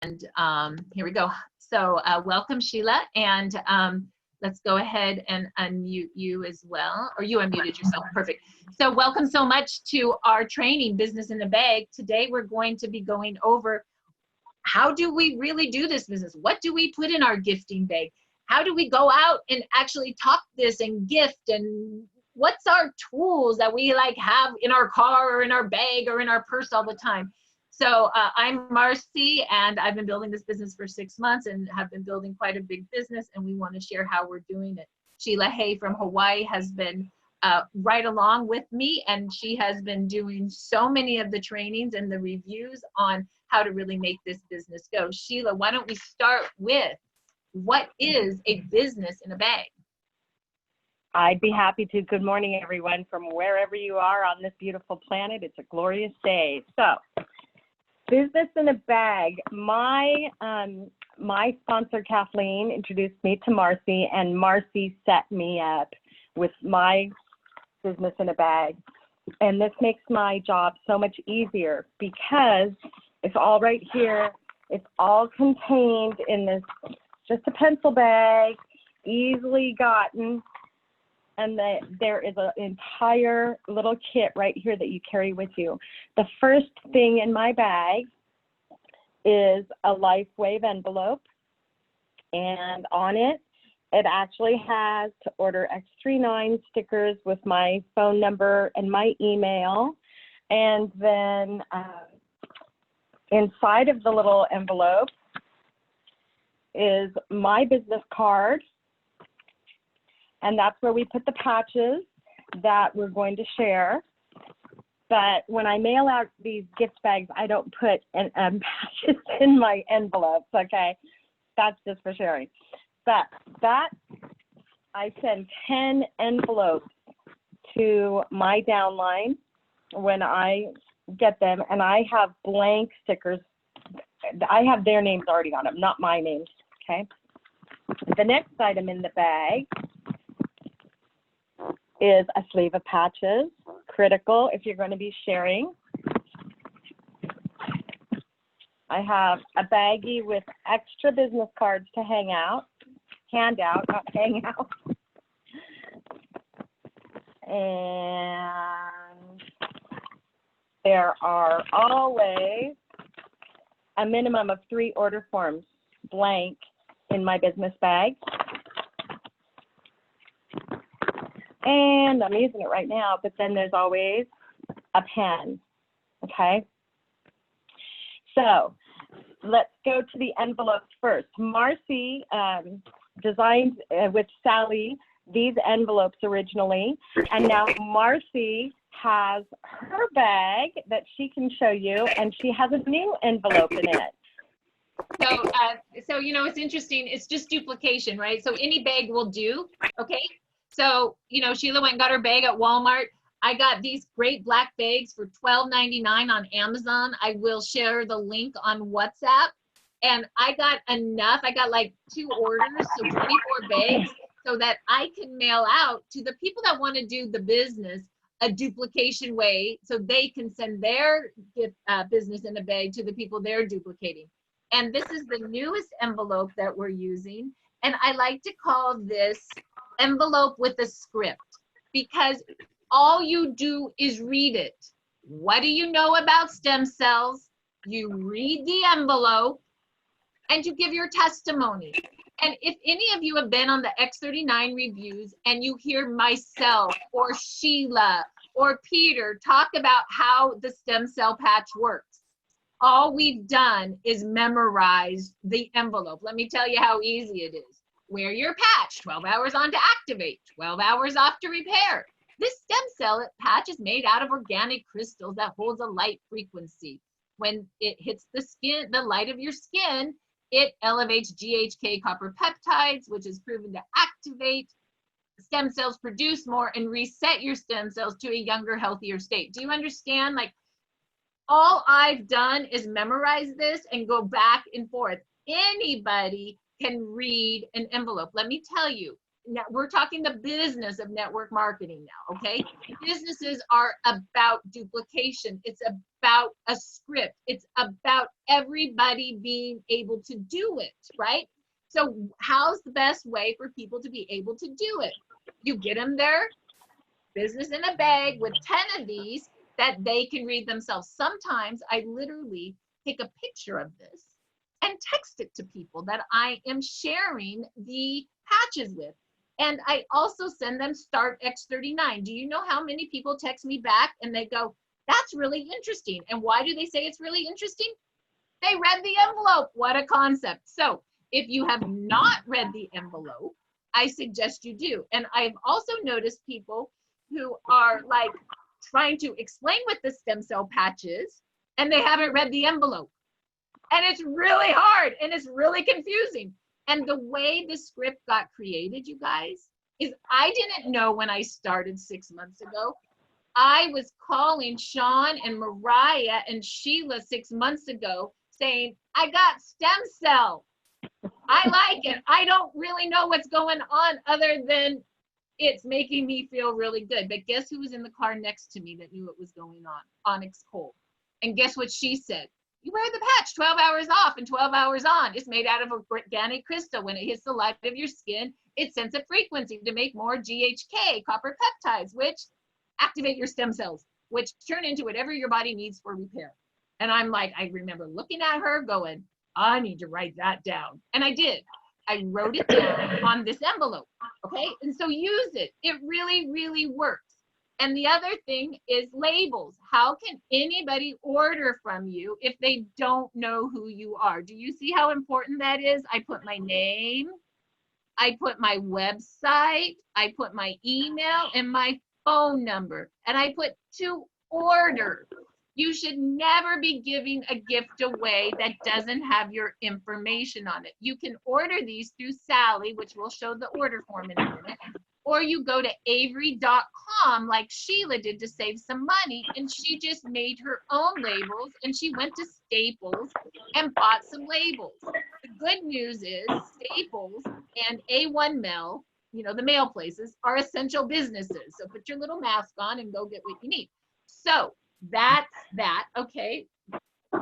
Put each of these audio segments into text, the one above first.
Here we go. So welcome, Sheila, and let's go ahead and unmute you as well, or you unmuted yourself. Perfect. So welcome so much to our training, Business in a Bag. Today we're going to be going over how do we really do this business? What do we put in our gifting bag? How do we go out and actually talk this and gift? And what's our tools that we like have in our car or in our bag or in our purse all the time? So I'm Marcy, and I've been building this business for 6 months and have been building quite a big business, and we want to share how we're doing it. Sheila Hay from Hawaii has been right along with me, and she has been doing so many of the trainings and the reviews on how to really make this business go. Sheila, why don't we start with what is a business in a bag? I'd be happy to. Good morning, everyone, from wherever you are on this beautiful planet. It's a glorious day. So, business in a bag. My sponsor, Kathleen, introduced me to Marcy, and Marcy set me up with my business in a bag. And this makes my job so much easier because it's all right here. It's all contained in this, just a pencil bag, easily gotten. And there is an entire little kit right here that you carry with you. The first thing in my bag is a LifeWave envelope. And on it, it actually has to order X39 stickers with my phone number and my email. And then inside of the little envelope is my business card. And that's where we put the patches that we're going to share. But when I mail out these gift bags, I don't put patches in my envelopes, okay? That's just for sharing. But that, I send 10 envelopes to my downline when I get them, and I have blank stickers. I have their names already on them, not my names, okay? The next item in the bag is a sleeve of patches, critical if you're going to be sharing. I have a baggie with extra business cards to hand out, not hang out. And there are always a minimum of 3 order forms blank in my business bag. And I'm using it right now, but then there's always a pen, okay? So let's go to the envelopes first. Marcy designed with Sally these envelopes originally, and now Marcy has her bag that she can show you, and she has a new envelope in it. So you know, it's interesting. It's just duplication, right? So any bag will do, okay? So, you know, Sheila went and got her bag at Walmart. I got these great black bags for $12.99 on Amazon. I will share the link on WhatsApp. And I got enough. I got like 2 orders, so 24 bags, so that I can mail out to the people that want to do the business a duplication way, so they can send their business in a bag to the people they're duplicating. And this is the newest envelope that we're using. And I like to call this envelope with a script, because all you do is read it. What do you know about stem cells? You read the envelope and you give your testimony. And if any of you have been on the X39 reviews and you hear myself or Sheila or Peter talk about how the stem cell patch works, all we've done is memorize the envelope. Let me tell you how easy it is. Wear your patch, 12 hours on to activate, 12 hours off to repair. This stem cell patch is made out of organic crystals that holds a light frequency. When it hits the skin, the light of your skin, it elevates GHK copper peptides, which is proven to activate stem cells, produce more, and reset your stem cells to a younger, healthier state. Do you understand? Like, all I've done is memorize this and go back and forth. Anybody can read an envelope. Let me tell you, now we're talking the business of network marketing now, okay? Businesses are about duplication. It's about a script. It's about everybody being able to do it, right? So how's the best way for people to be able to do it? You get them their business in a bag with 10 of these that they can read themselves. Sometimes I literally take a picture of this and text it to people that I am sharing the patches with. And I also send them Start X39. Do you know how many people text me back and they go, that's really interesting. And why do they say it's really interesting? They read the envelope. What a concept. So if you have not read the envelope, I suggest you do. And I've also noticed people who are like trying to explain with the stem cell patches and they haven't read the envelope. And it's really hard and it's really confusing. And the way the script got created, you guys, is I didn't know when I started 6 months ago. I was calling Sean and Mariah and Sheila 6 months ago saying, I got stem cell. I like it. I don't really know what's going on other than it's making me feel really good. But guess who was in the car next to me that knew what was going on? Onyx Cole. And guess what she said? You wear the patch 12 hours off and 12 hours on. It's made out of organic crystal. When it hits the light of your skin, it sends a frequency to make more GHK, copper peptides, which activate your stem cells, which turn into whatever your body needs for repair. And I'm like, I remember looking at her going, I need to write that down. And I did. I wrote it down on this envelope, okay? And so use it. It really, really works. And the other thing is labels. How can anybody order from you if they don't know who you are? Do you see how important that is? I put my name, I put my website, I put my email and my phone number, and I put to order. You should never be giving a gift away that doesn't have your information on it. You can order these through Sally, which will show the order form in a minute, or you go to Avery.com like Sheila did to save some money, and she just made her own labels, and she went to Staples and bought some labels. The good news is Staples and A1 Mail, you know, the mail places, are essential businesses. So put your little mask on and go get what you need. So that's that, okay?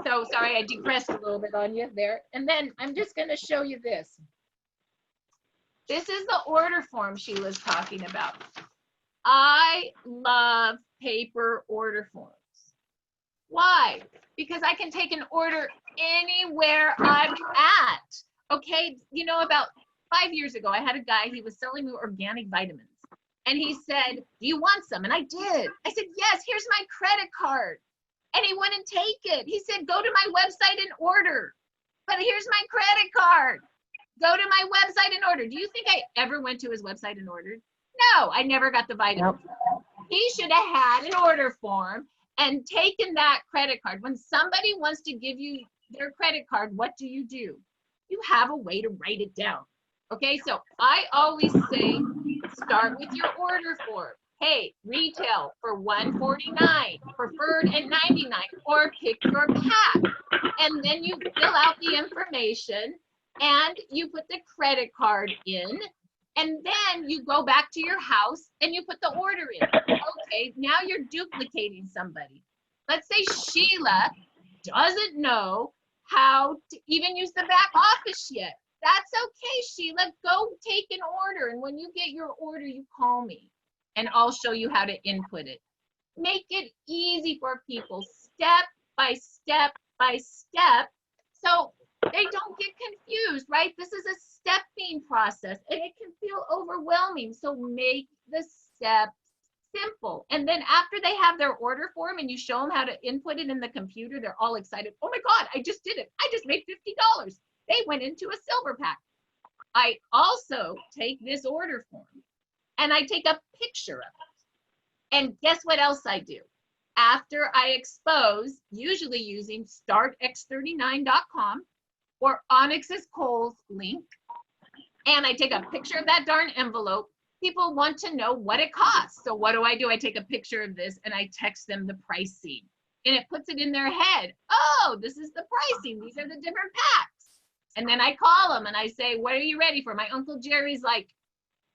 So sorry, I digressed a little bit on you there. And then I'm just gonna show you this. This is the order form Sheila's talking about. I love paper order forms. Why? Because I can take an order anywhere I'm at. Okay, you know, about 5 years ago, I had a guy, he was selling me organic vitamins. And he said, do you want some? And I did. I said, yes, here's my credit card. And he wouldn't take it. He said, go to my website and order. But here's my credit card. Go to my website and order. Do you think I ever went to his website and ordered? No, I never got the vitamins. Nope. He should have had an order form and taken that credit card. When somebody wants to give you their credit card, what do? You have a way to write it down. Okay, so I always say, start with your order form. Hey, retail for $149, preferred at $99, or pick your pack. And then you fill out the information and you put the credit card in, and then you go back to your house and you put the order in. Okay, now you're duplicating somebody. Let's say Sheila doesn't know how to even use the back office yet. That's okay, Sheila. Go take an order, and when you get your order, you call me, and I'll show you how to input it. Make it easy for people, step by step by step, so they don't get confused, right? This is a stepping process, and it can feel overwhelming, so make the steps simple. And then after they have their order form and you show them how to input it in the computer, they're all excited. Oh my God, I just did it. I just made $50. They went into a silver pack. I also take this order form and I take a picture of it. And guess what else I do? After I expose, usually using startx39.com or Onyx's Kohl's link, and I take a picture of that darn envelope, people want to know what it costs. So what do? I take a picture of this and I text them the pricing. And it puts it in their head. Oh, this is the pricing. These are the different packs. And then I call them and I say, what are you ready for? My Uncle Jerry's like,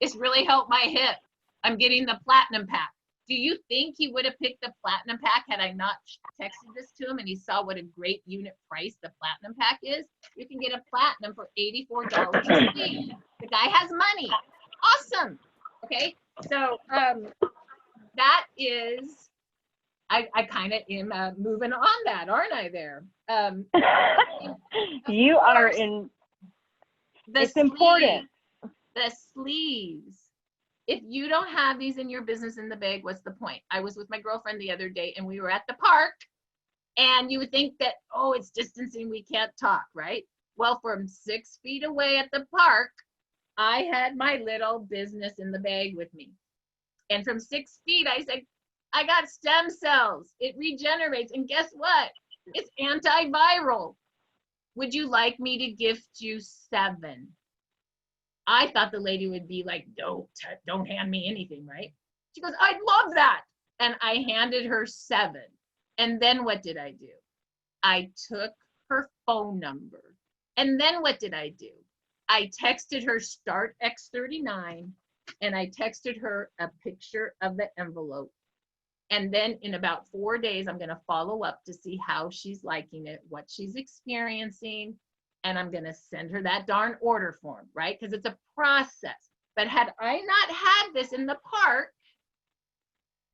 It's really helped my hip. I'm getting the platinum pack. Do you think he would have picked the platinum pack had I not texted this to him and he saw what a great unit price the platinum pack is? You can get a platinum for $84 a sleeve. The guy has money. Awesome. Okay. So that is, I kind of am moving on that, aren't I there? You are in, it's important. The sleeves. If you don't have these in your business in the bag, what's the point? I was with my girlfriend the other day and we were at the park, and you would think that, oh, it's distancing, we can't talk, right? Well, from 6 feet away at the park, I had my little business in the bag with me. And from 6 feet, I said, I got stem cells. It regenerates. And guess what? It's antiviral. Would you like me to gift you 7? I thought the lady would be like, don't hand me anything, right? She goes, I'd love that. And I handed her 7. And then what did I do? I took her phone number. And then what did I do? I texted her start X39, and I texted her a picture of the envelope. And then in about 4 days, I'm going to follow up to see how she's liking it, what she's experiencing. And I'm going to send her that darn order form, right? Because it's a process. But had I not had this in the park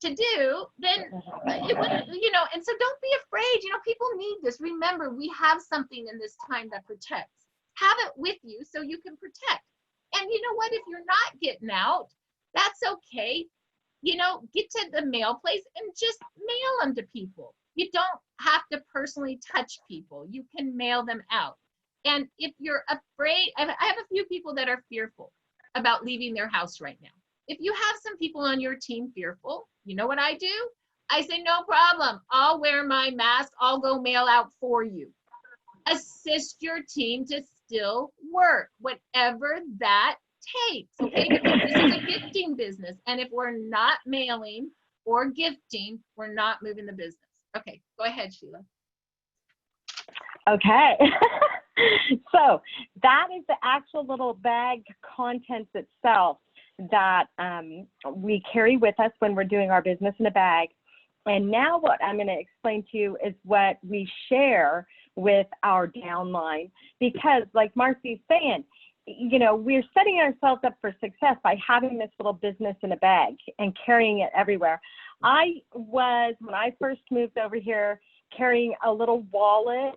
to do, then it wouldn't, and so don't be afraid. People need this. Remember, we have something in this time that protects. Have it with you so you can protect. And you know what? If you're not getting out, that's okay. Get to the mail place and just mail them to people. You don't have to personally touch people. You can mail them out. And if you're afraid, I have a few people that are fearful about leaving their house right now. If you have some people on your team fearful, you know what I do? I say, no problem. I'll wear my mask. I'll go mail out for you. Assist your team to still work, whatever that takes, okay? Because this is a gifting business. And if we're not mailing or gifting, we're not moving the business. Okay, go ahead, Sheila. Okay. So that is the actual little bag contents itself that we carry with us when we're doing our business in a bag. And now what I'm going to explain to you is what we share with our downline, because like Marcy's saying, we're setting ourselves up for success by having this little business in a bag and carrying it everywhere. I was, when I first moved over here, carrying a little wallet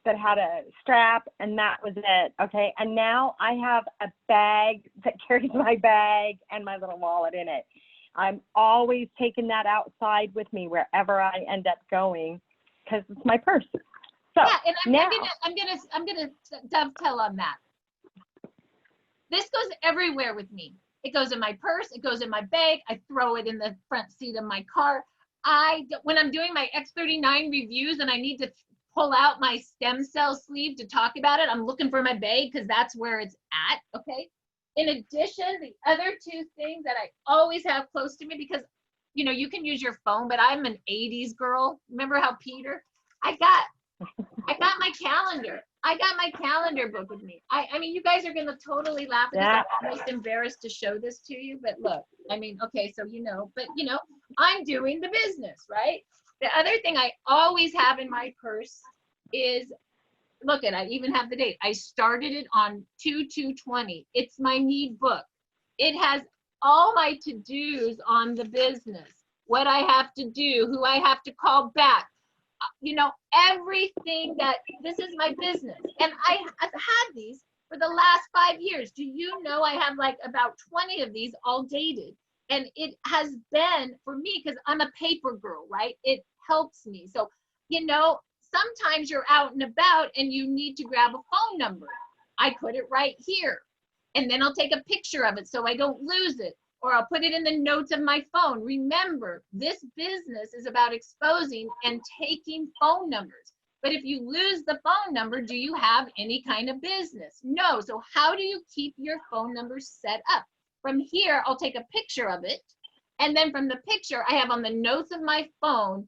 that had a strap, and that was it, okay? And now I have a bag that carries my bag and my little wallet in it. I'm always taking that outside with me wherever I end up going, because it's my purse. So yeah, and now, I'm gonna dovetail on that. This goes everywhere with me. It goes in my purse. It goes in my bag. I throw it in the front seat of my car. When I'm doing my X39 reviews and I need to pull out my stem cell sleeve to talk about it, I'm looking for my bag because that's where it's at, okay? In addition, the other 2 things that I always have close to me, because, you can use your phone, but I'm an 80s girl. Remember how Peter? I got my calendar. I got my calendar book with me. I mean, you guys are going to totally laugh at this. I'm almost embarrassed to show this to you, but look, okay, so but I'm doing the business, right? The other thing I always have in my purse is, I even have the date. I started it on 2/2/20. It's my need book. It has all my to-dos on the business, what I have to do, who I have to call back, everything this is my business. And I've had these for the last 5 years. Do you know I have like about 20 of these all dated? And it has been for me, because I'm a paper girl, right? It helps me. So, sometimes you're out and about and you need to grab a phone number. I put it right here. And then I'll take a picture of it so I don't lose it. Or I'll put it in the notes of my phone. Remember, this business is about exposing and taking phone numbers. But if you lose the phone number, do you have any kind of business? No. So how do you keep your phone number set up? From here, I'll take a picture of it. And then from the picture, I have on the notes of my phone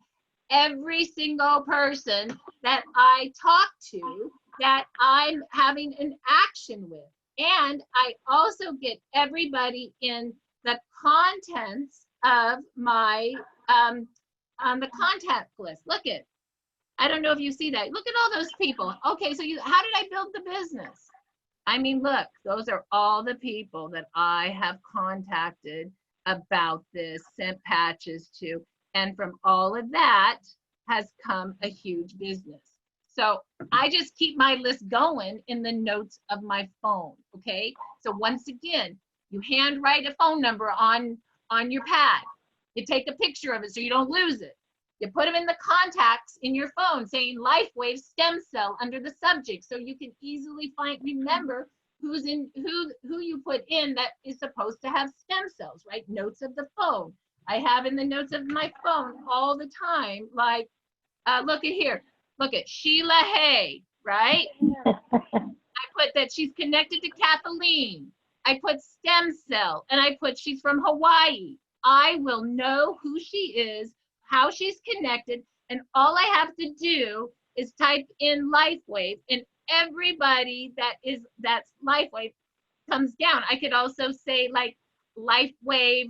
every single person that I talk to that I'm having an action with. And I also get everybody in the contents of my, on the contact list. Look at, I don't know if you see that. Look at all those people. Okay, so how did I build the business? I mean, look, those are all the people that I have contacted about this, sent patches to, and from all of that has come a huge business. So I just keep my list going in the notes of my phone, okay? So once again, you handwrite a phone number on your pad. You take a picture of it so you don't lose it. You put them in the contacts in your phone saying LifeWave stem cell under the subject, so you can easily remember who's in, who you put in that is supposed to have stem cells, right? Notes of the phone. I have in the notes of my phone all the time, like, look at here. Look at Sheila Hay, right? I put that she's connected to Kathleen. I put stem cell, and I put she's from Hawaii. I will know who she is, how she's connected, and all I have to do is type in LifeWave, and everybody that's LifeWave comes down. I could also say like LifeWave,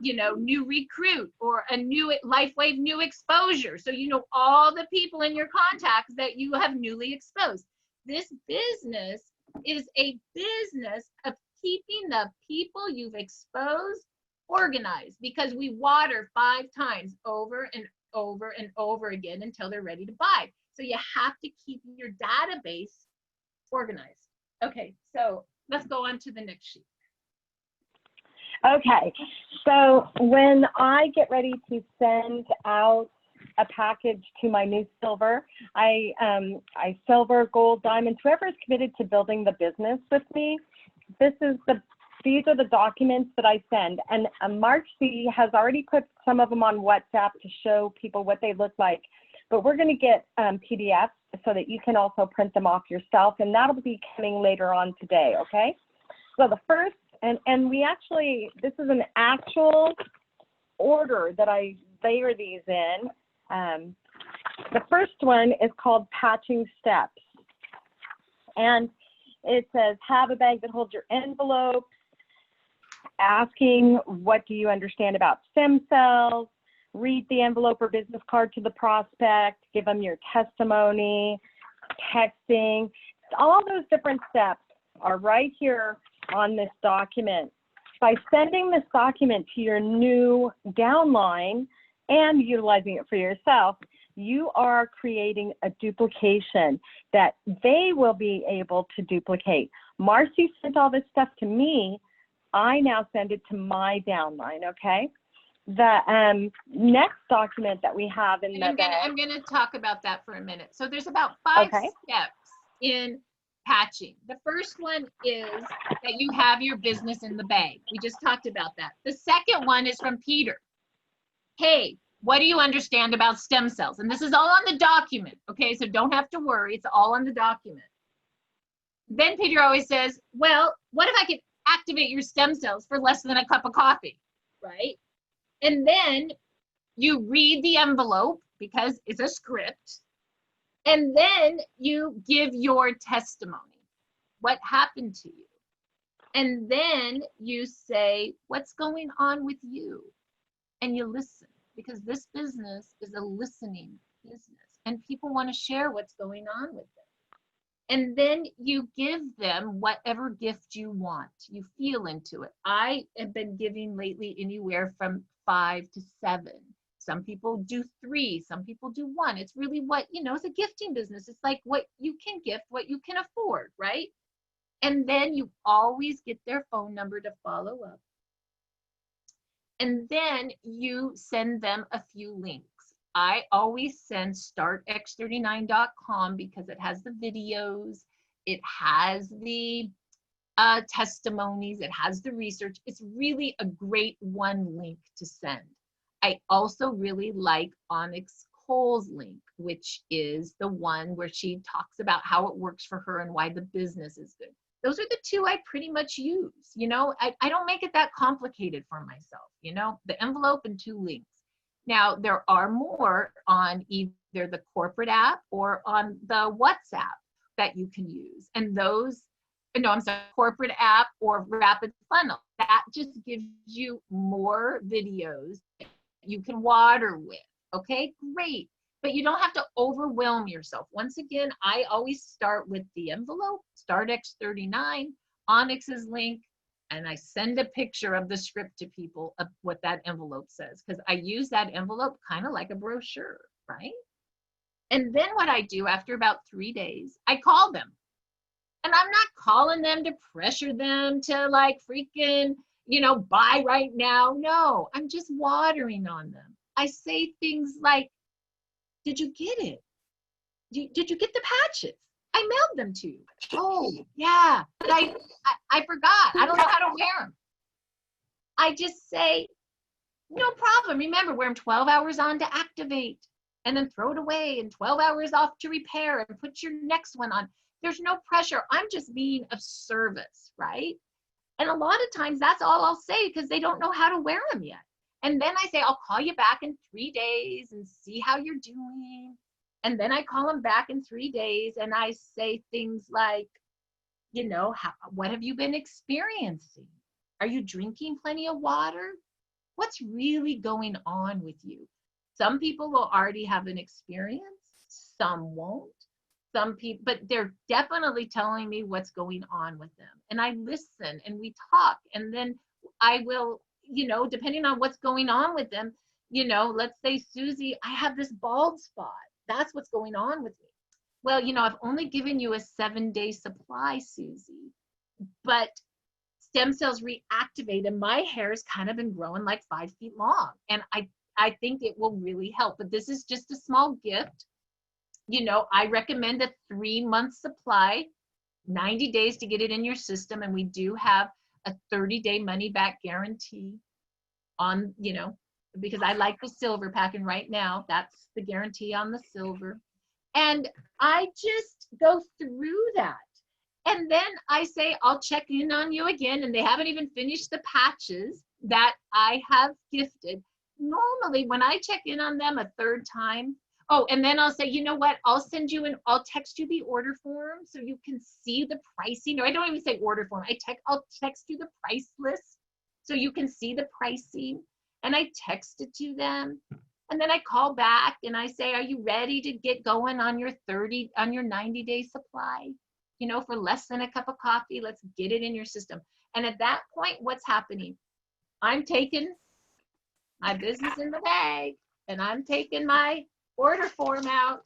you know, new recruit, or a new LifeWave new exposure. So you know all the people in your contacts that you have newly exposed. This business is a business of keeping the people you've exposed organized, because we water 5 times over and over and over again until they're ready to buy. So you have to keep your database organized. Okay, so let's go on to the next sheet. Okay, so when I get ready to send out a package to my new silver, I silver, gold, diamond, whoever is committed to building the business with me, these are the documents that I send. And Marcy has already put some of them on WhatsApp to show people what they look like. But we're going to get PDFs so that you can also print them off yourself. And that'll be coming later on today, okay? So the first, and we actually, this is an actual order that I layer these in. The first one is called Patching Steps. And it says, have a bag that holds your envelope, asking, what do you understand about stem cells? Read the envelope or business card to the prospect, give them your testimony, texting. All those different steps are right here on this document. By sending this document to your new downline and utilizing it for yourself, you are creating a duplication that they will be able to duplicate. Marcy sent all this stuff to me. I now send it to my downline, okay? The next document that we have in the bag. I'm gonna talk about that for a minute. So there's about 5 Okay. steps in patching. The first one is that you have your business in the bag. We just talked about that. The second one is from Peter. Hey, what do you understand about stem cells? And this is all on the document, okay? So don't have to worry, it's all on the document. Then Peter always says, well, what if I could activate your stem cells for less than a cup of coffee, right? And then you read the envelope because it's a script. And then you give your testimony. What happened to you? And then you say, what's going on with you? And you listen, because this business is a listening business and people want to share what's going on with them. And then you give them whatever gift you want. You feel into it. I have been giving lately anywhere from 5 to 7. Some people do 3, some people do 1. It's really what, you know, it's a gifting business. It's like what you can gift, what you can afford, right? And then you always get their phone number to follow up. And then you send them a few links. I always send startx39.com because it has the videos, it has the testimonies, it has the research. It's really a great one link to send. I also really like Onyx Cole's link, which is the one where she talks about how it works for her and why the business is good. Those are the 2 I pretty much use. You know, I don't make it that complicated for myself, you know, the envelope and 2 links. Now, there are more on either the corporate app or on the WhatsApp that you can use. And those no, I'm sorry, corporate app or Rapid Funnel. That just gives you more videos you can water with. Okay, great. But you don't have to overwhelm yourself. Once again, I always start with the envelope, StartX39, Onyx's link, and I send a picture of the script to people of what that envelope says, because I use that envelope kind of like a brochure, right? And then what I do after about 3 days, I call them. And I'm not calling them to pressure them to like freaking, buy right now. No, I'm just watering on them. I say things like, did you get it? Did you get the patches? I mailed them to you. Oh, yeah, but I forgot. I don't know how to wear them. I just say, no problem. Remember, wear them 12 hours on to activate and then throw it away and 12 hours off to repair and put your next one on. There's no pressure. I'm just being of service, right? And a lot of times that's all I'll say because they don't know how to wear them yet. And then I say, I'll call you back in 3 days and see how you're doing. And then I call them back in 3 days and I say things like, what have you been experiencing? Are you drinking plenty of water? What's really going on with you? Some people will already have an experience, some won't. Some people, but they're definitely telling me what's going on with them. And I listen and we talk. And then I will, depending on what's going on with them, let's say, Susie, I have this bald spot. That's what's going on with me. Well, I've only given you a 7-day supply, Susie, but stem cells reactivate and my hair has kind of been growing like 5 feet long. And I think it will really help, but this is just a small gift. I recommend a 3-month supply, 90 days to get it in your system. And we do have a 30-day money back guarantee on, because I like the silver pack. And right now that's the guarantee on the silver. And I just go through that. And then I say, I'll check in on you again. And they haven't even finished the patches that I have gifted. Normally when I check in on them a third time, oh, and then I'll say, you know what? I'll text you the order form so you can see the pricing. Or I don't even say order form. I'll text you the price list so you can see the pricing. And I text it to them. And then I call back and I say, are you ready to get going on your 90-day supply? For less than a cup of coffee, let's get it in your system. And at that point, what's happening? I'm taking my business in the bag and I'm taking my order form out,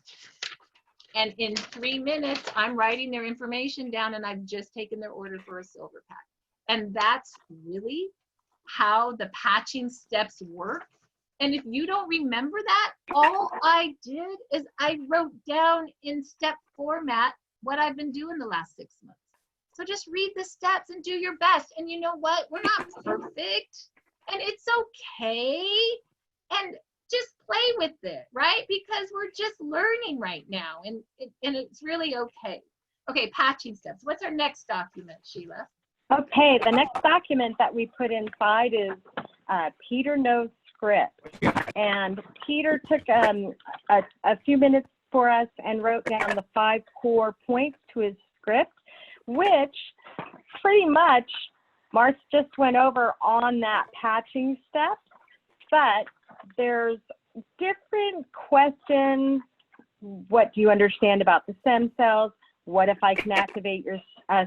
and in 3 minutes I'm writing their information down and I've just taken their order for a silver pack. And that's really how the patching steps work. And if you don't remember that, all I did is I wrote down in step format what I've been doing the last 6 months. So just read the steps and do your best. And you know what? We're not perfect and it's okay. And just play with it, right? Because we're just learning right now and it's really okay. Okay, patching steps. What's our next document, Sheila? Okay, the next document that we put inside is Peter Knows Script. And Peter took a few minutes for us and wrote down the 5 core points to his script, which pretty much Marcia just went over on that patching step. But there's different questions. What do you understand about the stem cells? What if I can activate your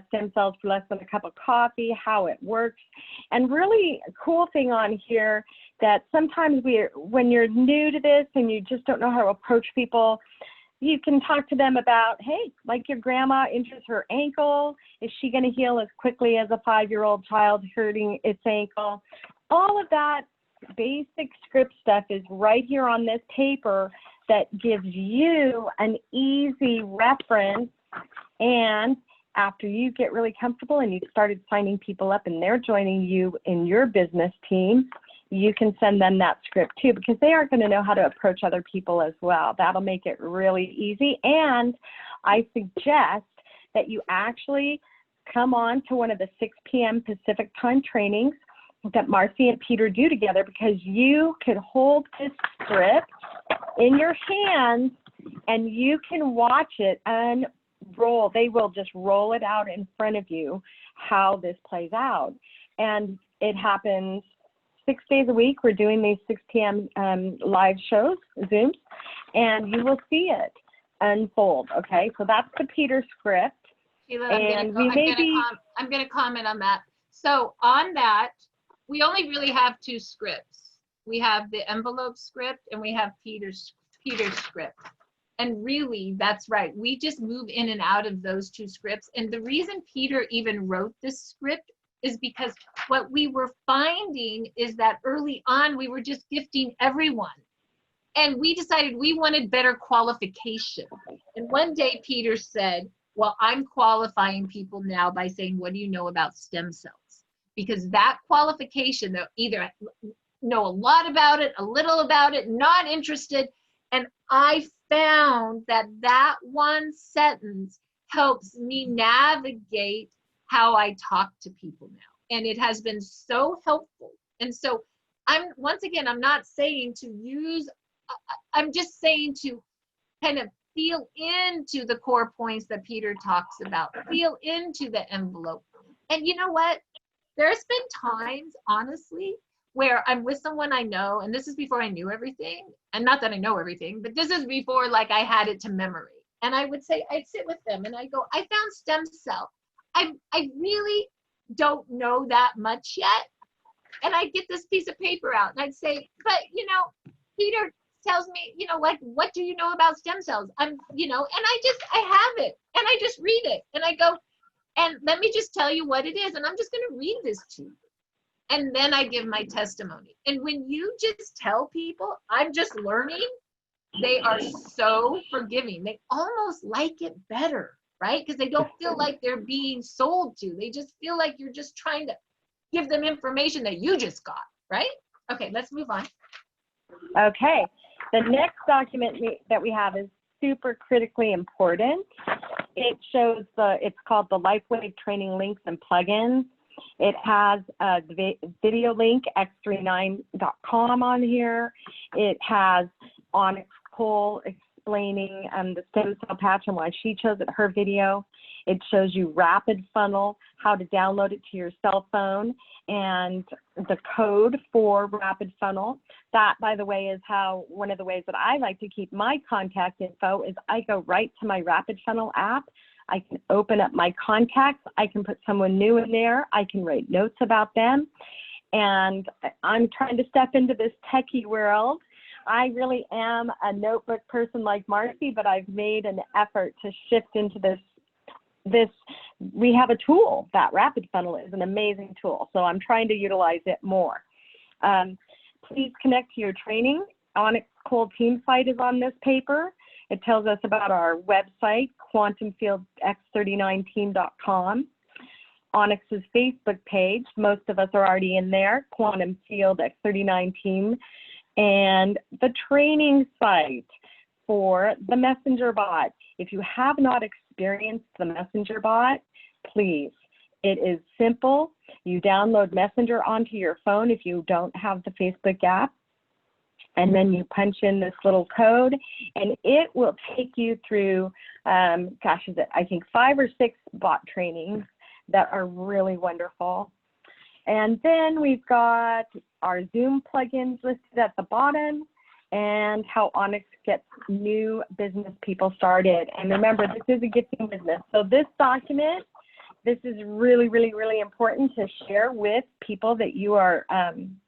stem cells for less than a cup of coffee? How it works? And really a cool thing on here that sometimes when you're new to this and you just don't know how to approach people, you can talk to them about, hey, like your grandma injures her ankle. Is she going to heal as quickly as a 5-year-old child hurting its ankle? All of that basic script stuff is right here on this paper that gives you an easy reference. And after you get really comfortable and you've started signing people up and they're joining you in your business team, you can send them that script too, because they aren't going to know how to approach other people as well. That'll make it really easy. And I suggest that you actually come on to one of the 6 p.m. Pacific time trainings that Marcia and Peter do together, because you could hold this script in your hands and you can watch it they will just roll it out in front of you how this plays out. And it happens 6 days a week. We're doing these 6 p.m. Live shows, Zooms, and you will see it unfold. Okay, so that's the Peter script. Sheila, And we I'm going to comment on that. So on that, we only really have 2 scripts. We have the envelope script and we have Peter's script. And really, that's right. We just move in and out of those 2 scripts. And the reason Peter even wrote this script is because what we were finding is that early on, we were just gifting everyone. And we decided we wanted better qualification. And one day Peter said, well, I'm qualifying people now by saying, what do you know about stem cells? Because that qualification, they'll either know a lot about it, a little about it, not interested. And I found that that one sentence helps me navigate how I talk to people now. And it has been so helpful. And so once again, I'm not saying to use, I'm just saying to kind of feel into the core points that Peter talks about, feel into the envelope. And you know what? There's been times, honestly, where I'm with someone I know, and this is before I knew everything, and not that I know everything, but this is before like I had it to memory. And I would say, I'd sit with them and I go, I found stem cell. I really don't know that much yet. And I'd get this piece of paper out and I'd say, but Peter tells me, like, what do you know about stem cells? And I have it and I just read it and I go, and let me just tell you what it is. And I'm just going to read this to you. And then I give my testimony. And when you just tell people, I'm just learning, they are so forgiving. They almost like it better, right? Because they don't feel like they're being sold to. They just feel like you're just trying to give them information that you just got, right? Okay, let's move on. Okay, the next document that we have is super critically important. It shows it's called the LifeWave Training Links and Plugins. It has the video link, x39.com on here. It has Onyx Cole explaining the stem cell patch and why she chose it, her video. It shows you Rapid Funnel, how to download it to your cell phone, and the code for Rapid Funnel. That, by the way, is one of the ways that I like to keep my contact info is I go right to my Rapid Funnel app. I can open up my contacts. I can put someone new in there. I can write notes about them. And I'm trying to step into this techie world. I really am a notebook person like Marcy, but I've made an effort to shift into this. We have a tool. That Rapid Funnel is an amazing tool. So I'm trying to utilize it more. Please connect to your training. Onyx Cole Team Site is on this paper. It tells us about our website, quantumfieldx39team.com. Onyx's Facebook page, most of us are already in there, Quantum Field X39 Team, and the training site for the Messenger bot. If you have not experienced the Messenger bot, please. It is simple. You download Messenger onto your phone if you don't have the Facebook app. And then you punch in this little code and it will take you through, I think 5 or 6 bot trainings that are really wonderful. And then we've got our Zoom plugins listed at the bottom and how Onyx gets new business people started. And remember, this is a gifting business. So this document, this is really, really, really important to share with people that you are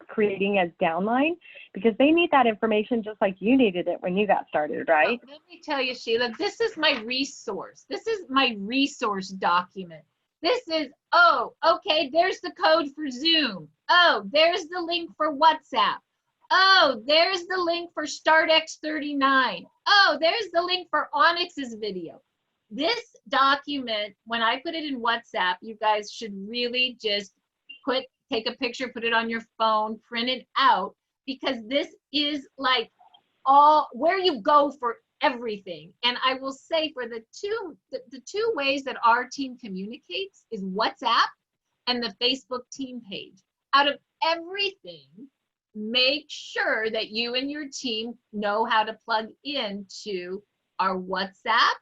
creating as downline because they need that information just like you needed it when you got started, right? Let me tell you, Sheila, this is my resource. This is my resource document. This is, oh, okay, there's the code for Zoom. Oh, there's the link for WhatsApp. Oh, there's the link for StartX39. Oh, there's the link for Onyx's video. This document, when I put it in WhatsApp, you guys should really just take a picture, put it on your phone, print it out, because this is like where you go for everything. And I will say for the two ways that our team communicates is WhatsApp and the Facebook team page. Out of everything, make sure that you and your team know how to plug into our WhatsApp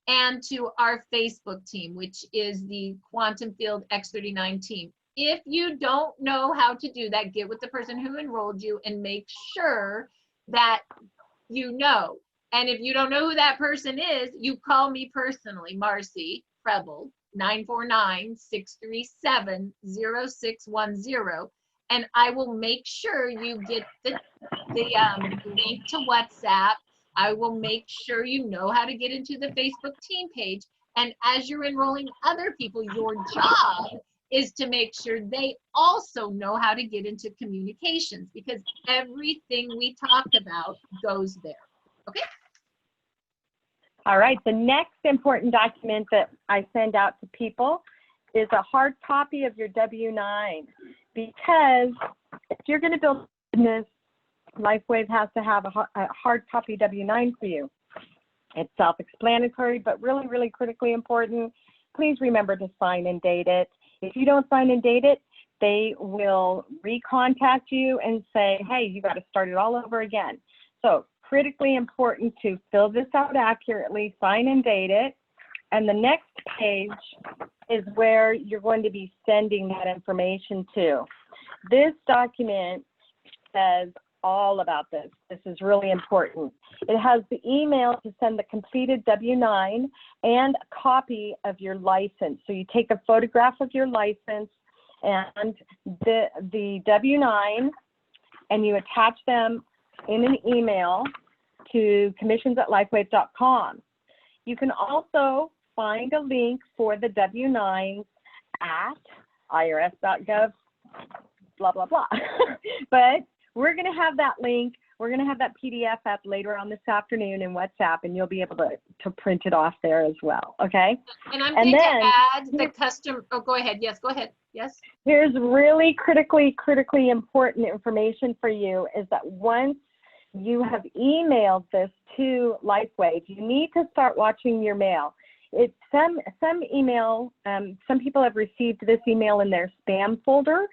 and to our Facebook team, which is the Quantum Field X39 team. If you don't know how to do that, get with the person who enrolled you and make sure that you know. And if you don't know who that person is, you call me personally, Marcy Preble, 949-637-0610, and I will make sure you get the link to WhatsApp. I will make sure you know how to get into the Facebook team page. And as you're enrolling other people, your job is to make sure they also know how to get into communications, because everything we talked about goes there. Okay? All right, the next important document that I send out to people is a hard copy of your W-9, because if you're going to build a business, LifeWave has to have a hard copy W-9 for you. It's self-explanatory, but really, really critically important. Please remember to sign and date it. If you don't sign and date it, they will recontact you and say, hey, you got to start it all over again. So critically important to fill this out accurately, sign and date it. And the next page is where you're going to be sending that information to. This document says all about this. This is really important. It has the email to send the completed W-9 and a copy of your license. So you take a photograph of your license and the W-9, and you attach them in an email to commissions@lifewave.com. You can also find a link for the W-9s at irs.gov, blah, blah, blah. But we're going to have that link. We're going to have that PDF up later on this afternoon in WhatsApp, and you'll be able to print it off there as well, okay? And I'm going to add the custom, oh, go ahead. Yes, go ahead. Yes. Here's really critically important information for you, is that once you have emailed this to LifeWave, you need to start watching your mail. It's some email, some people have received this email in their spam folder.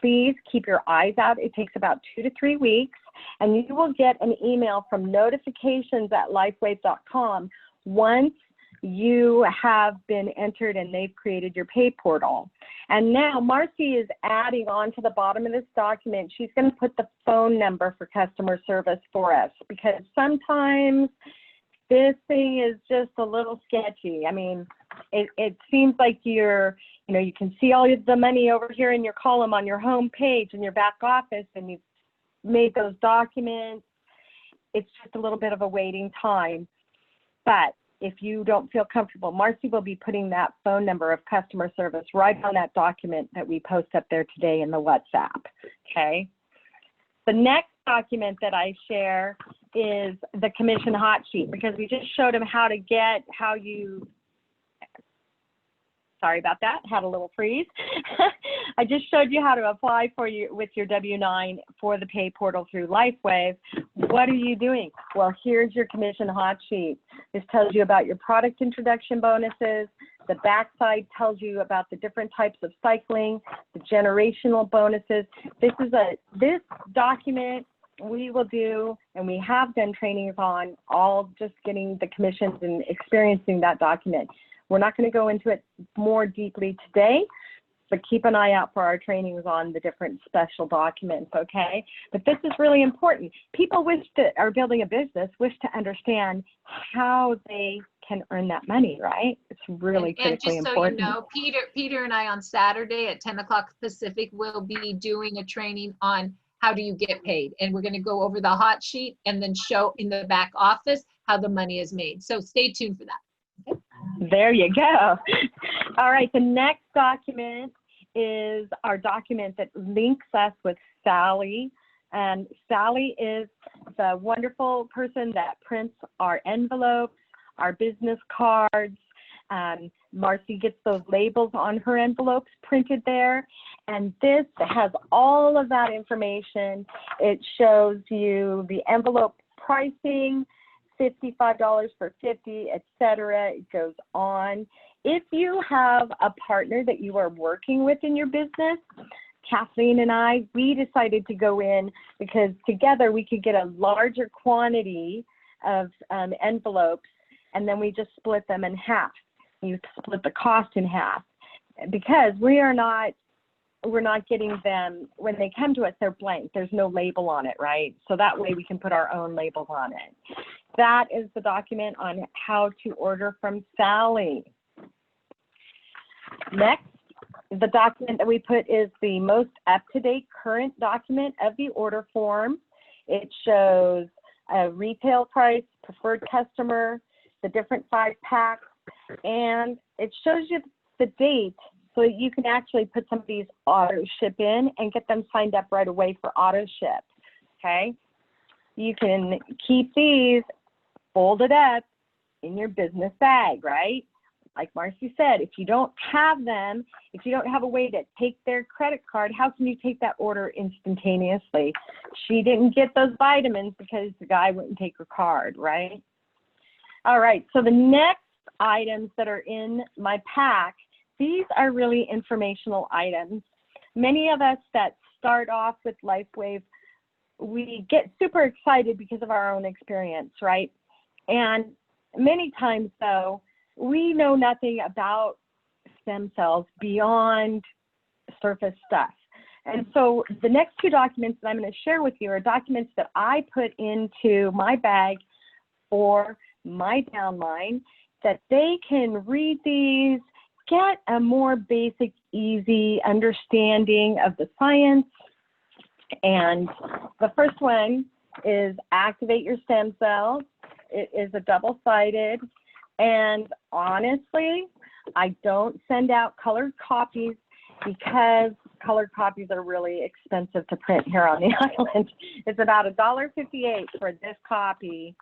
Please keep your eyes out. It takes about 2 to 3 weeks, and you will get an email from notifications@lifewave.com once you have been entered and they've created your pay portal. And now Marcy is adding on to the bottom of this document, she's going to put the phone number for customer service for us, because sometimes this thing is just a little sketchy. I mean, it seems like you can see all of the money over here in your column on your home page in your back office, and you've made those documents. It's just a little bit of a waiting time. But if you don't feel comfortable, Marcy will be putting that phone number of customer service right on that document that we post up there today in the WhatsApp, okay? The next document that I share is the commission hot sheet, because we just showed them sorry about that, had a little freeze. I just showed you how to apply with your W-9 for the pay portal through LifeWave. What are you doing? Well, here's your commission hot sheet. This tells you about your product introduction bonuses. The backside tells you about the different types of cycling, the generational bonuses. This document we will do, and we have done trainings on, all just getting the commissions and experiencing that document. We're not going to go into it more deeply today, but keep an eye out for our trainings on the different special documents, okay? But this is really important. People are building a business, wish to understand how they can earn that money, right? It's really critically important. And just so you know, Peter and I on Saturday at 10 o'clock Pacific will be doing a training on how do you get paid. And we're going to go over the hot sheet and then show in the back office how the money is made. So stay tuned for that. Okay? There you go. All right, the next document is our document that links us with Sally. And Sally is the wonderful person that prints our envelopes, our business cards. Marcy gets those labels on her envelopes printed there. And this has all of that information. It shows you the envelope pricing, $55 for 50, etc. It goes on. If you have a partner that you are working with in your business, Kathleen and I, we decided to go in because together we could get a larger quantity of envelopes and then we just split them in half. You split the cost in half because we're not getting them, when they come to us, they're blank. There's no label on it, right? So that way we can put our own labels on it. That is the document on how to order from Sally. Next, the document that we put is the most up-to-date current document of the order form. It shows a retail price, preferred customer, the different size packs, and it shows you the date so that you can actually put some of these auto ship in and get them signed up right away for auto ship, okay? You can keep these folded up in your business bag, right? Like Marcy said, if you don't have them, if you don't have a way to take their credit card, how can you take that order instantaneously? She didn't get those vitamins because the guy wouldn't take her card, right? All right, so the next items that are in my pack, these are really informational items. Many of us that start off with LifeWave, we get super excited because of our own experience, right? And many times though, we know nothing about stem cells beyond surface stuff. And so the next two documents that I'm going to share with you are documents that I put into my bag for my downline, that they can read these, get a more basic, easy understanding of the science. And the first one is Activate Your Stem Cells. It is a double-sided. And honestly, I don't send out colored copies because colored copies are really expensive to print here on the island. It's about $1.58 for this copy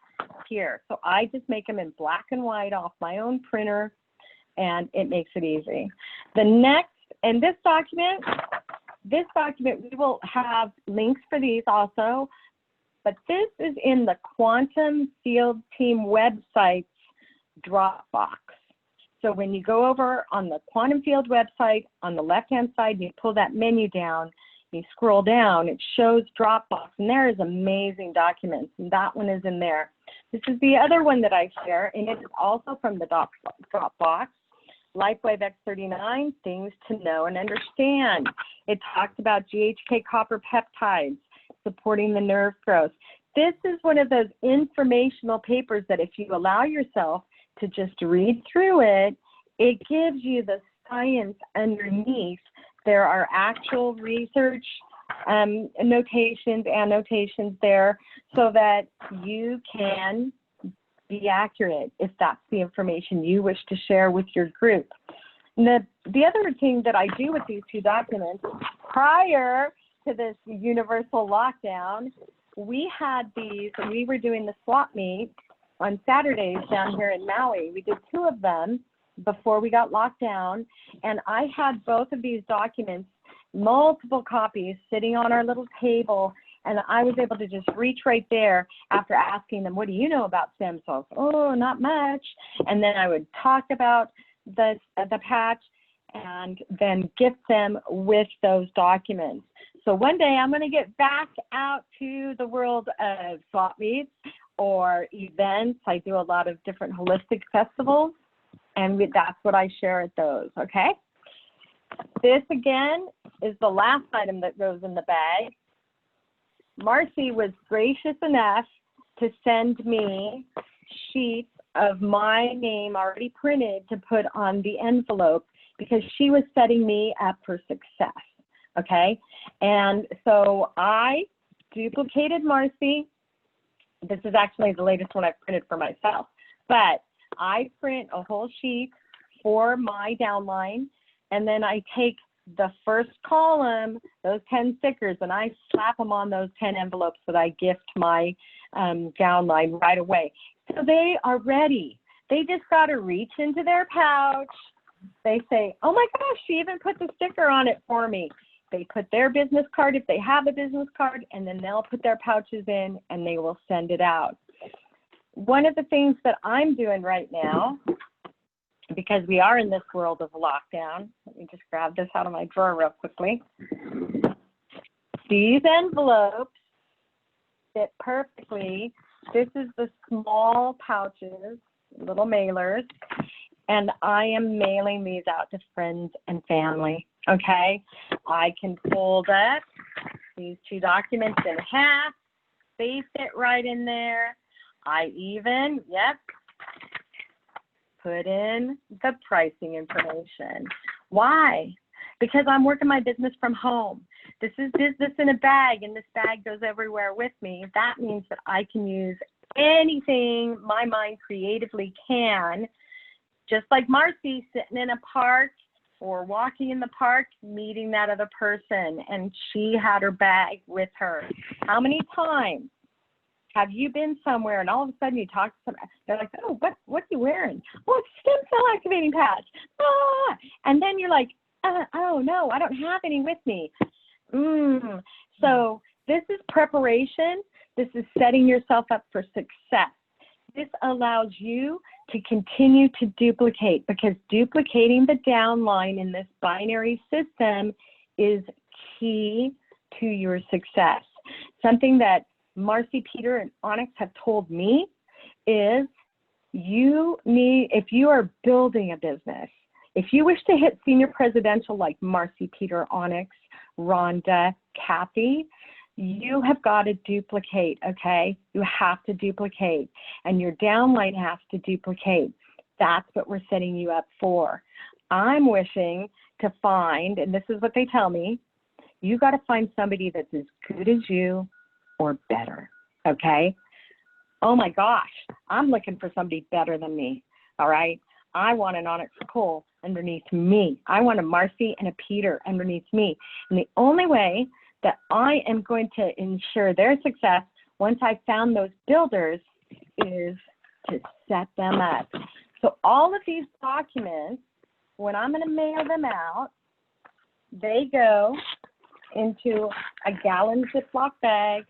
here. So I just make them in black and white off my own printer, and it makes it easy. The next, and this document, we will have links for these also, but this is in the Quantum Field Team website's Dropbox. So when you go over on the Quantum Field website, on the left-hand side, you pull that menu down, you scroll down, it shows Dropbox, and there is amazing documents, and that one is in there. This is the other one that I share, and it is also from the Dropbox, LifeWave X39, Things to Know and Understand. It talks about GHK copper peptides, supporting the nerve growth. This is one of those informational papers that if you allow yourself to just read through it, it gives you the science underneath. There are actual research notations, annotations there so that you can be accurate if that's the information you wish to share with your group. And the other thing that I do with these two documents, prior to this universal lockdown, we had these, and we were doing the swap meet on Saturdays down here in Maui. We did 2 of them before we got locked down, and I had both of these documents, multiple copies, sitting on our little table, and I was able to just reach right there after asking them, what do you know about stem cells? Oh, not much. And then I would talk about the patch and then gift them with those documents. So one day I'm going to get back out to the world of swap meets or events. I do a lot of different holistic festivals, and that's what I share at those, okay? This, again, is the last item that goes in the bag. Marcy was gracious enough to send me sheets of my name already printed to put on the envelope because she was setting me up for success, okay? And so I duplicated Marcy. This is actually the latest one I've printed for myself, but I print a whole sheet for my downline, and then I take the first column, those 10 stickers, and I slap them on those 10 envelopes that I gift my downline right away. So they are ready. They just got to reach into their pouch. They say, oh my gosh, she even put the sticker on it for me. They put their business card, if they have a business card, and then they'll put their pouches in and they will send it out. One of the things that I'm doing right now, because we are in this world of lockdown, let me just grab this out of my drawer real quickly. These envelopes fit perfectly. This is the small pouches. little mailers, and I am mailing these out to friends and family, okay? I can fold up these two documents in half. They fit right in there. I even, put in the pricing information. Why? Because I'm working my business from home. This is business in a bag, and this bag goes everywhere with me. That means that I can use anything my mind creatively can, just like Marcy sitting in a park or walking in the park, meeting that other person, and she had her bag with her. How many times have you been somewhere and all of a sudden you talk to somebody, they're like, oh, what are you wearing? Oh, it's stem cell activating patch. Ah! And then you're like, oh no, I don't have any with me. So this is preparation. This is setting yourself up for success. This allows you to continue to duplicate, because duplicating the downline in this binary system is key to your success. Something that Marcy, Peter, and Onyx have told me is if you are building a business, if you wish to hit senior presidential like Marcy, Peter, Onyx, Rhonda, Kathy, you have got to duplicate, okay? You have to duplicate, and your downline has to duplicate. That's what we're setting you up for. I'm wishing to find, and this is what they tell me, you got to find somebody that's as good as you or better, okay? Oh my gosh, I'm looking for somebody better than me, all right? I want an Onyx Nicole underneath me. I want a Marcy and a Peter underneath me. And the only way that I am going to ensure their success once I've found those builders is to set them up. So all of these documents, when I'm going to mail them out, they go into a gallon Ziploc bag.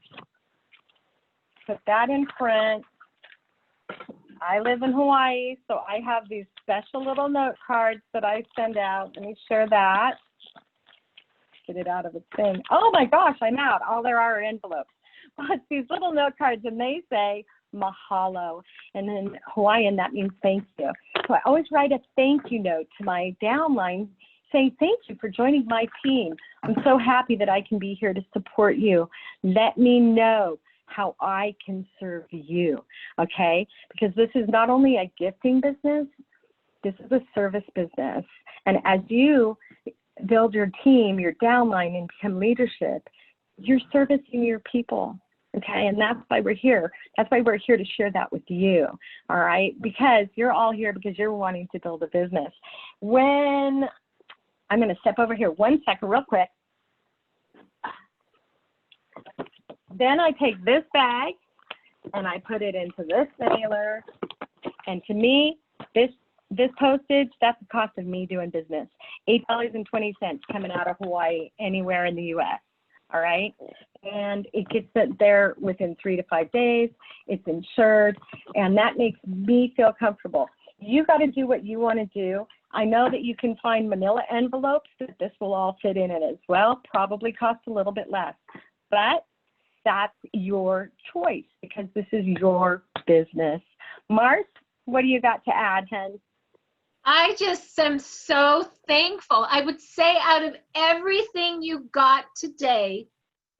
Put that in front. I live in Hawaii, so I have these special little note cards that I send out. Let me share that. Get it out of its thing. Oh my gosh, I'm out. All there are envelopes. Well, it's these little note cards, and they say mahalo. And in Hawaiian, that means thank you. So I always write a thank you note to my downline saying, thank you for joining my team. I'm so happy that I can be here to support you. Let me know how I can serve you, okay? Because this is not only a gifting business, this is a service business. And as you build your team, your downline, and become leadership, you're servicing your people, okay? And that's why we're here. That's why we're here to share that with you, all right? Because you're all here because you're wanting to build a business. When, I'm gonna step over here 1 second real quick. Then I take this bag and I put it into this mailer. And to me, this postage, that's the cost of me doing business. $8.20 coming out of Hawaii, anywhere in the US, all right? And it gets it there within 3 to 5 days. It's insured, and that makes me feel comfortable. You got to do what you want to do. I know that you can find manila envelopes that this will all fit in it as well, probably cost a little bit less, but that's your choice because this is your business. Mars, what do you got to add, hun? I just am so thankful. I would say out of everything you got today,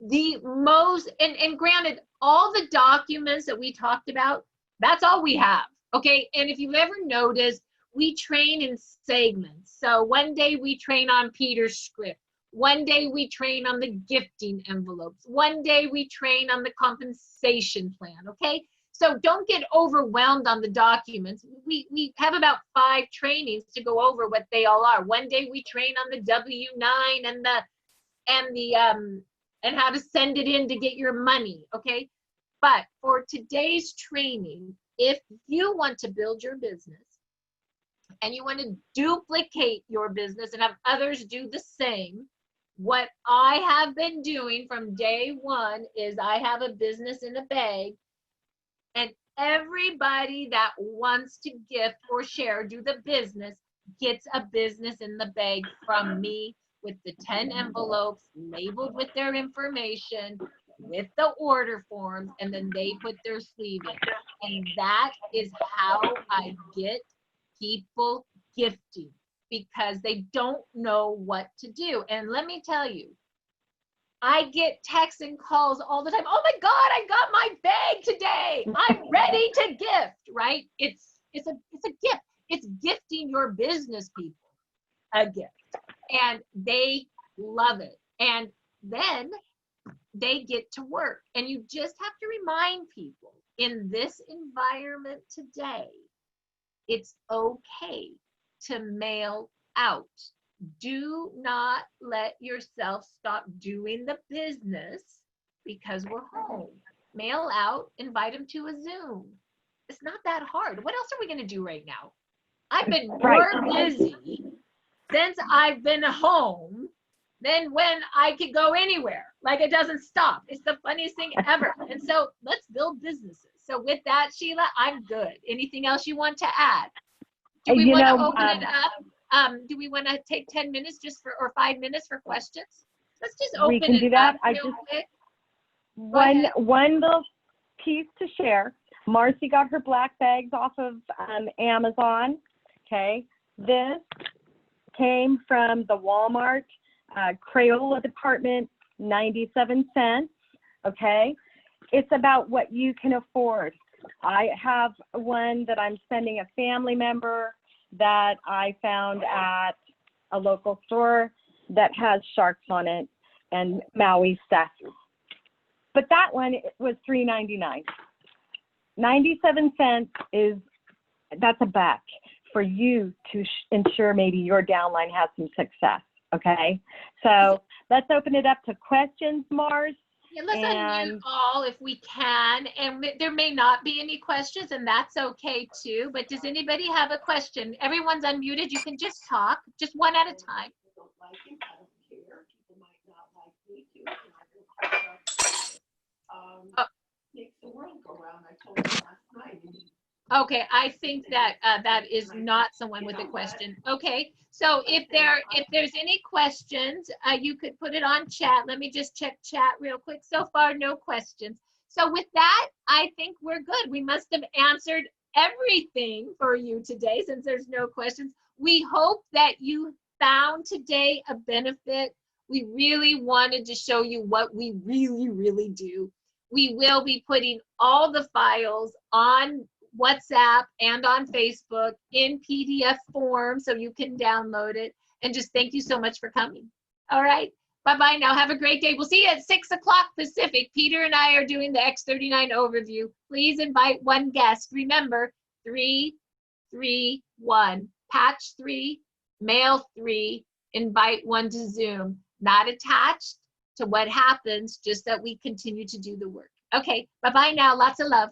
the most, and granted, all the documents that we talked about, that's all we have, okay? And if you've ever noticed, we train in segments. So one day we train on Peter's script. One day we train on the gifting envelopes. One day we train on the compensation plan, okay? So don't get overwhelmed on the documents. We have about 5 trainings to go over what they all are. One day we train on the W-9 and how to send it in to get your money, okay? But for today's training, if you want to build your business and you want to duplicate your business and have others do the same, what I have been doing from day one is I have a business in a bag, and everybody that wants to gift or share, do the business, gets a business in the bag from me with the 10 envelopes labeled with their information. with the order forms, and then they put their sleeve in. And that is how I get people gifting, because they don't know what to do. And let me tell you, I get texts and calls all the time. Oh my God, I got my bag today. I'm ready to gift, right? It's a gift. It's gifting your business people a gift, and they love it. And then they get to work. And you just have to remind people in this environment today, it's okay to mail out. Do not let yourself stop doing the business because we're home. Mail out, invite them to a Zoom. It's not that hard. What else are we going to do right now? I've been more busy since I've been home than when I could go anywhere. Like, it doesn't stop. It's the funniest thing ever. And so let's build businesses. So with that, Sheila, I'm good. Anything else you want to add? Do we want to open it up? Do we want to take 10 minutes just for, or 5 minutes for questions? Let's just open it up. We can do that. One little piece to share. Marcy got her black bags off of Amazon. Okay. This came from the Walmart Crayola department, 97 cents. Okay. It's about what you can afford. I have one that I'm sending a family member that I found at a local store that has sharks on it and Maui stuff. But that one was $3.99. 97 cents that's a buck for you to ensure maybe your downline has some success. Okay, so let's open it up to questions, Mars. Yeah, let's unmute all if we can, and there may not be any questions, and that's okay too. But does anybody have a question? Everyone's unmuted. You can just talk, just one at a time. Makes the world go round. I told you last night. Okay, I think that that is not someone with a question. Okay, so if there's any questions, you could put it on chat. Let me just check chat real quick. So far, no questions. So with that, I think we're good. We must have answered everything for you today since there's no questions. We hope that you found today a benefit. We really wanted to show you what we really do. We will be putting all the files on WhatsApp and on Facebook in PDF form so you can download it. And just thank you so much for coming. All right. Bye-bye now. Have a great day. We'll see you at 6 o'clock Pacific. Peter and I are doing the X39 overview. Please invite one guest. Remember, 3-3-1. Patch 3, mail 3, invite 1 to Zoom. Not attached to what happens, just that we continue to do the work. Okay. Bye-bye now. Lots of love.